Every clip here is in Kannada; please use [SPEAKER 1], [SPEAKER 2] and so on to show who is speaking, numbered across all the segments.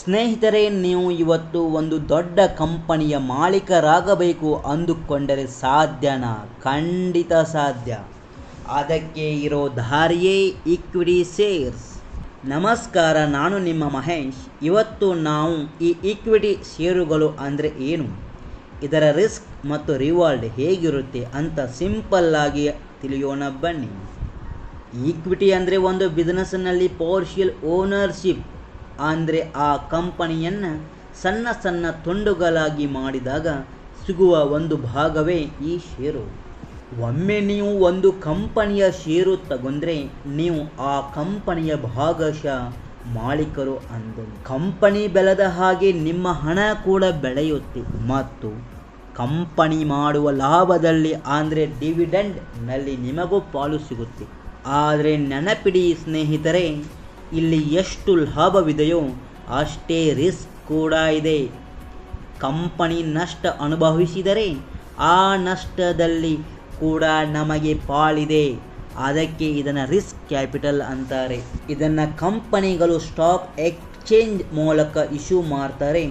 [SPEAKER 1] ಸ್ನೇಹಿತರೆ, ನೀವು ಇವತ್ತು ಒಂದು ದೊಡ್ಡ ಕಂಪನಿಯ ಮಾಲೀಕರಾಗಬೇಕು ಅಂದುಕೊಂಡರೆ ಸಾಧ್ಯನಾ? ಖಂಡಿತ ಸಾಧ್ಯ. ಅದಕ್ಕೆ ಇರೋ ದಾರಿಯೇ ಈಕ್ವಿಟಿ ಶೇರ್ಸ್. ನಮಸ್ಕಾರ, ನಾನು ನಿಮ್ಮ ಮಹೇಶ್. ಇವತ್ತು ನಾವು ಈ ಈಕ್ವಿಟಿ ಷೇರುಗಳು ಅಂದರೆ ಏನು, ಇದರ ರಿಸ್ಕ್ ಮತ್ತು ರಿವಾರ್ಡ್ ಹೇಗಿರುತ್ತೆ ಅಂತ ಸಿಂಪಲ್ ಆಗಿ ತಿಳಿಯೋಣ ಬನ್ನಿ. ಈಕ್ವಿಟಿ ಅಂದರೆ ಒಂದು ಬಿಸ್ನೆಸ್ನಲ್ಲಿ ಪಾರ್ಷಿಯಲ್ ಓನರ್ಶಿಪ್, ಅಂದರೆ ಆ ಕಂಪನಿಯನ್ನು ಸಣ್ಣ ಸಣ್ಣ ತುಂಡುಗಳಾಗಿ ಮಾಡಿದಾಗ ಸಿಗುವ ಒಂದು ಭಾಗವೇ ಈ ಷೇರು. ಒಮ್ಮೆ ನೀವು ಒಂದು ಕಂಪನಿಯ ಷೇರು ತಗೊಂಡ್ರೆ ನೀವು ಆ ಕಂಪನಿಯ ಭಾಗಶಃ ಮಾಲೀಕರು ಅಂದ. ಕಂಪನಿ ಬೆಳೆದ ಹಾಗೆ ನಿಮ್ಮ ಹಣ ಕೂಡ ಬೆಳೆಯುತ್ತೆ ಮತ್ತು ಕಂಪನಿ ಮಾಡುವ ಲಾಭದಲ್ಲಿ ಅಂದರೆ ಡಿವಿಡೆಂಡ್ನಲ್ಲಿ ನಿಮಗೂ ಪಾಲು ಸಿಗುತ್ತೆ. ಆದರೆ ನೆನಪಿಡಿ ಸ್ನೇಹಿತರೆ, ಇಲ್ಲಿ ಎಷ್ಟು ಲಾಭವಿದೆಯೋ ಅಷ್ಟೇ ರಿಸ್ಕ್ ಕೂಡ ಇದೆ. ಕಂಪನಿ ನಷ್ಟ ಅನುಭವಿಸಿದರೆ ಆ ನಷ್ಟದಲ್ಲಿ ಕೂಡ ನಮಗೆ ಪಾಲಿದೆ. ಅದಕ್ಕೆ ಇದನ್ನು ರಿಸ್ಕ್ ಕ್ಯಾಪಿಟಲ್ ಅಂತಾರೆ. ಇದನ್ನು ಕಂಪನಿಗಳು ಸ್ಟಾಕ್ ಎಕ್ಸ್ಚೇಂಜ್ ಮೂಲಕ ಇಶ್ಯೂ ಮಾಡ್ತಾರೆ.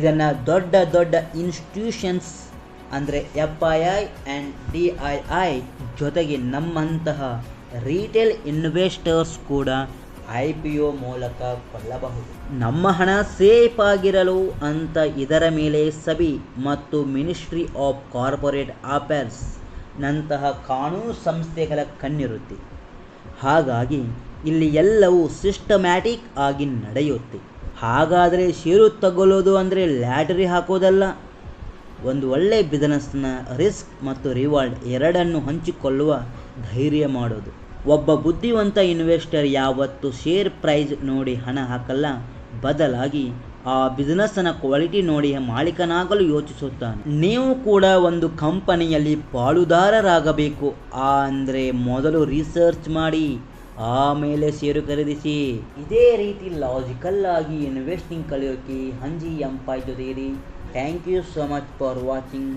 [SPEAKER 1] ಇದನ್ನು ದೊಡ್ಡ ದೊಡ್ಡ ಇನ್ಸ್ಟಿಟ್ಯೂಷನ್ಸ್ ಅಂದರೆ FII ಆ್ಯಂಡ್ DII ಜೊತೆಗೆ ನಮ್ಮಂತಹ ರಿಟೇಲ್ ಇನ್ವೆಸ್ಟರ್ಸ್ ಕೂಡ IPO ಮೂಲಕ ಕೊಳ್ಳಬಹುದು. ನಮ್ಮ ಹಣ ಸೇಫ್ ಆಗಿರಲು ಅಂತ ಇದರ ಮೇಲೆ ಸಬಿ ಮತ್ತು ಮಿನಿಸ್ಟ್ರಿ ಆಫ್ ಕಾರ್ಪೊರೇಟ್ ಅಫೇರ್ಸ್ ನಂತಹ ಕಾನೂನು ಸಂಸ್ಥೆಗಳ ಕಣ್ಣಿರುತ್ತೆ. ಹಾಗಾಗಿ ಇಲ್ಲಿ ಎಲ್ಲವೂ ಸಿಸ್ಟಮ್ಯಾಟಿಕ್ ಆಗಿ ನಡೆಯುತ್ತೆ. ಹಾಗಾದರೆ ಷೇರು ತಗೊಳ್ಳೋದು ಅಂದರೆ ಲ್ಯಾಟರಿ ಹಾಕೋದಲ್ಲ, ಒಂದು ಒಳ್ಳೆಯ ಬಿಸ್ನೆಸ್ನ ರಿಸ್ಕ್ ಮತ್ತು ರಿವಾರ್ಡ್ ಎರಡನ್ನು ಹಂಚಿಕೊಳ್ಳುವ ಧೈರ್ಯ ಮಾಡೋದು. ಒಬ್ಬ ಬುದ್ಧಿವಂತ ಇನ್ವೆಸ್ಟರ್ ಯಾವತ್ತೂ ಶೇರ್ ಪ್ರೈಸ್ ನೋಡಿ ಹಣ ಹಾಕಲ್ಲ, ಬದಲಾಗಿ ಆ ಬಿಸ್ನೆಸ್ನ ಕ್ವಾಲಿಟಿ ನೋಡಿ ಮಾಲೀಕನಾಗಲು ಯೋಚಿಸುತ್ತಾನೆ. ನೀವು ಕೂಡ ಒಂದು ಕಂಪನಿಯಲ್ಲಿ ಪಾಲುದಾರರಾಗಬೇಕು ಅಂದರೆ ಮೊದಲು ರಿಸರ್ಚ್ ಮಾಡಿ ಆಮೇಲೆ ಷೇರು ಖರೀದಿಸಿ. ಇದೇ ರೀತಿ ಲಾಜಿಕಲ್ ಆಗಿ ಇನ್ವೆಸ್ಟಿಂಗ್ ಕಲಿಯೋಕೆ ಹಂಜಿ ಎಂಪೈ ಜೊತೆ ಇರಿ. Thank you so much for watching.